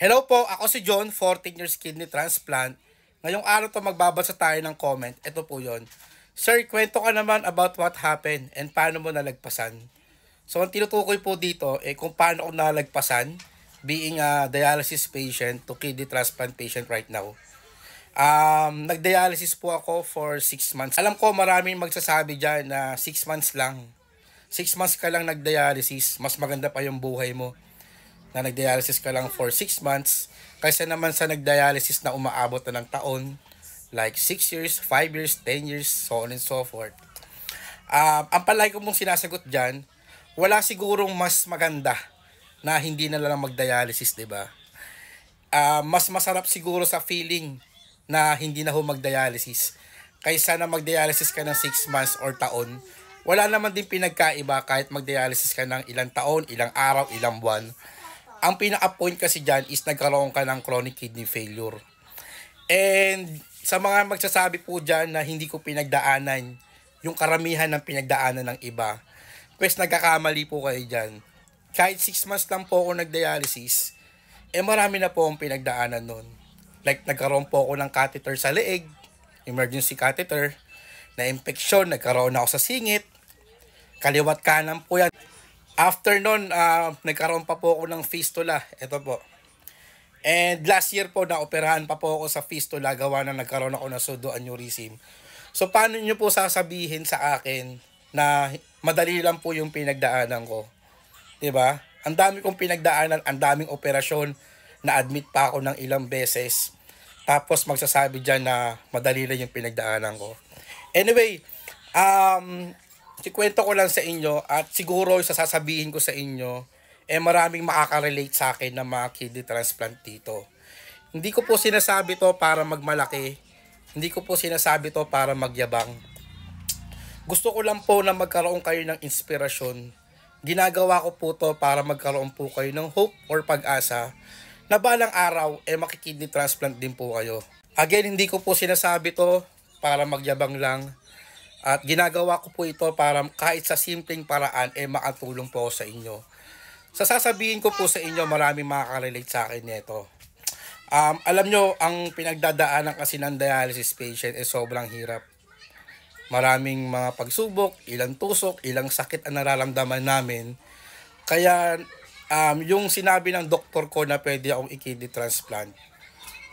Hello po, ako si John, 14 years kidney transplant. Ngayong araw to magbabasa tayo ng comment. Ito po yon. Sir, kwento ka naman about what happened and paano mo nalagpasan. So, ang tinutukoy po dito, kung paano ko nalagpasan being a dialysis patient to kidney transplant patient right now. Nag-dialysis po ako for 6 months. Alam ko maraming magsasabi dyan na 6 months lang. 6 months ka lang nag-dialysis, mas maganda pa yung buhay mo na nag-dialysis ka lang for 6 months kaysa naman sa nag-dialysis na umaabot na ng taon, like 6 years, 5 years, 10 years, so on and so forth. Ang palagi ko mong sinasagot dyan, wala sigurong mas maganda na hindi na lang mag-dialysis, di ba? Mas masarap siguro sa feeling na hindi na ho mag-dialysis kaysa na mag-dialysis ka ng 6 months or taon. Wala naman din pinagkaiba kahit mag-dialysis ka ng ilang taon, ilang araw, ilang buwan. Ang pinaka-point kasi dyan is nagkaroon ka ng chronic kidney failure. And sa mga magsasabi po dyan na hindi ko pinagdaanan yung karamihan ng pinagdaanan ng iba, pues nagkakamali po kayo dyan. Kahit 6 months lang po ako nag-dialysis, marami na po akong pinagdaanan nun. Like nagkaroon po ako ng catheter sa leeg, emergency catheter, na infection, nagkaroon ako sa singit, kaliwat kanan po yan. After nun, nagkaroon pa po ako ng fistula. Ito po. And last year po, naoperahan pa po ako sa fistula gawa na nagkaroon ako ng pseudoaneurysm. So, paano nyo po sasabihin sa akin na madali lang po yung pinagdaanan ko? Diba? Ang dami kong pinagdaanan, ang daming operasyon, na-admit pa ako ng ilang beses. Tapos magsasabi dyan na madali lang yung pinagdaanan ko. Anyway, ikwento ko lang sa inyo at siguro sasabihin ko sa inyo, maraming makaka-relate sa akin na mga kidney transplant dito. Hindi ko po sinasabi to para magmalaki, hindi ko po sinasabi to para magyabang. Gusto ko lang po na magkaroon kayo ng inspirasyon. Ginagawa ko po to para magkaroon po kayo ng hope or pag-asa na balang araw, makikidney transplant din po kayo. Again, hindi ko po sinasabi to para magyabang lang. At ginagawa ko po ito para kahit sa simpleng paraan, makatulong po sa inyo. Sasabihin ko po sa inyo, maraming makaka-relate sa akin nito. Alam nyo, ang pinagdadaanan kasi ng dialysis patient sobrang hirap. Maraming mga pagsubok, ilang tusok, ilang sakit ang nararamdaman namin. Kaya yung sinabi ng doktor ko na pwede akong i-kidney transplant,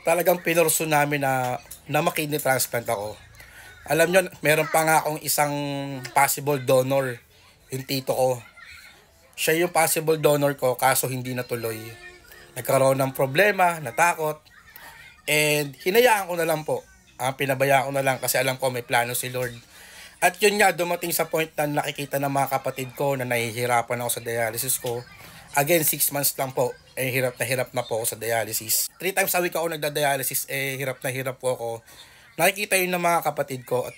talagang pinurso namin na ma-kidney transplant ako. Alam nyo, meron pa nga akong isang possible donor, yung tito ko. Siya yung possible donor ko, kaso hindi natuloy. Nagkaroon ng problema, natakot, and hinayaan ko na lang po. Pinabayaan ko na lang kasi alam ko may plano si Lord. At yun nga, dumating sa point na nakikita ng mga kapatid ko na nahihirapan ako sa dialysis ko. Again, 6 months lang po, hirap na po ako sa dialysis. 3 times a week ako nagda-dialysis, hirap na hirap po ako. Nakikita yun ng mga kapatid ko at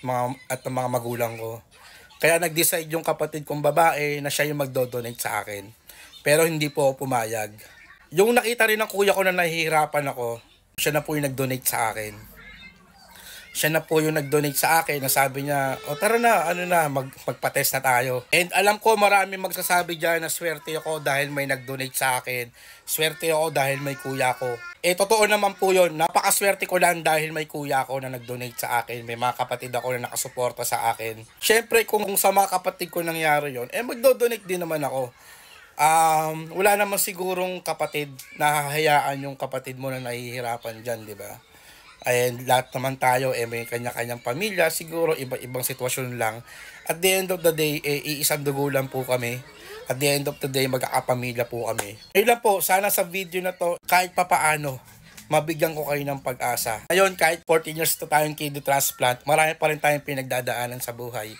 mga magulang ko. Kaya nag-decide yung kapatid kong babae na siya yung magdo-donate sa akin. Pero hindi po ako pumayag. Yung nakita rin ng kuya ko na nahihirapan ako, siya na po yung nag-donate sa akin. Siya na po yung nag-donate sa akin na sabi niya, tara na, magpa-test na tayo. And alam ko marami magsasabi dyan na swerte ako dahil may nag-donate sa akin. Swerte ako dahil may kuya ko. Totoo naman po yun. Napakaswerte ko lang dahil may kuya ko na nag-donate sa akin. May mga kapatid ako na nakasuporta sa akin. Siyempre kung sa mga kapatid ko nangyari yun, magdo-donate din naman ako. Wala naman sigurong kapatid na hahayaan yung kapatid mo na nahihirapan dyan, di ba? And lahat naman tayo may kanya-kanyang pamilya, siguro iba-ibang sitwasyon lang. At the end of the day, iisang dugo lang po kami. At the end of the day, magkakapamilya po kami. Ayun lang po, sana sa video na to, kahit papaano, mabigyan ko kayo ng pag-asa. Ngayon, kahit 14 years to tayong kidney transplant, marami pa rin tayong pinagdadaanan sa buhay.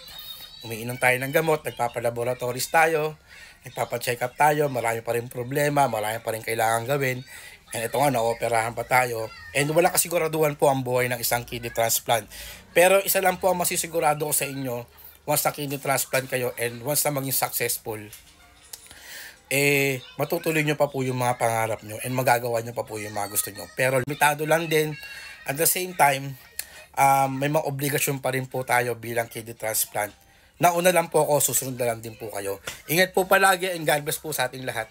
Umiinom tayo ng gamot, nagpapalaboratories tayo, nagpapacheck up tayo, marami pa rin problema, marami pa rin kailangan gawin. And ito nga, na-operahan pa tayo. And wala kasiguraduhan po ang buhay ng isang kidney transplant. Pero isa lang po ang masisigurado ko sa inyo, once na kidney transplant kayo and once na maging successful, matutuloy nyo pa po yung mga pangarap nyo and magagawa nyo pa po yung mga gusto nyo. Pero limitado lang din. At the same time, may mga obligasyon pa rin po tayo bilang kidney transplant. Nauna lang po ako, susunod na lang din po kayo. Ingat po palagi and God bless po sa ating lahat.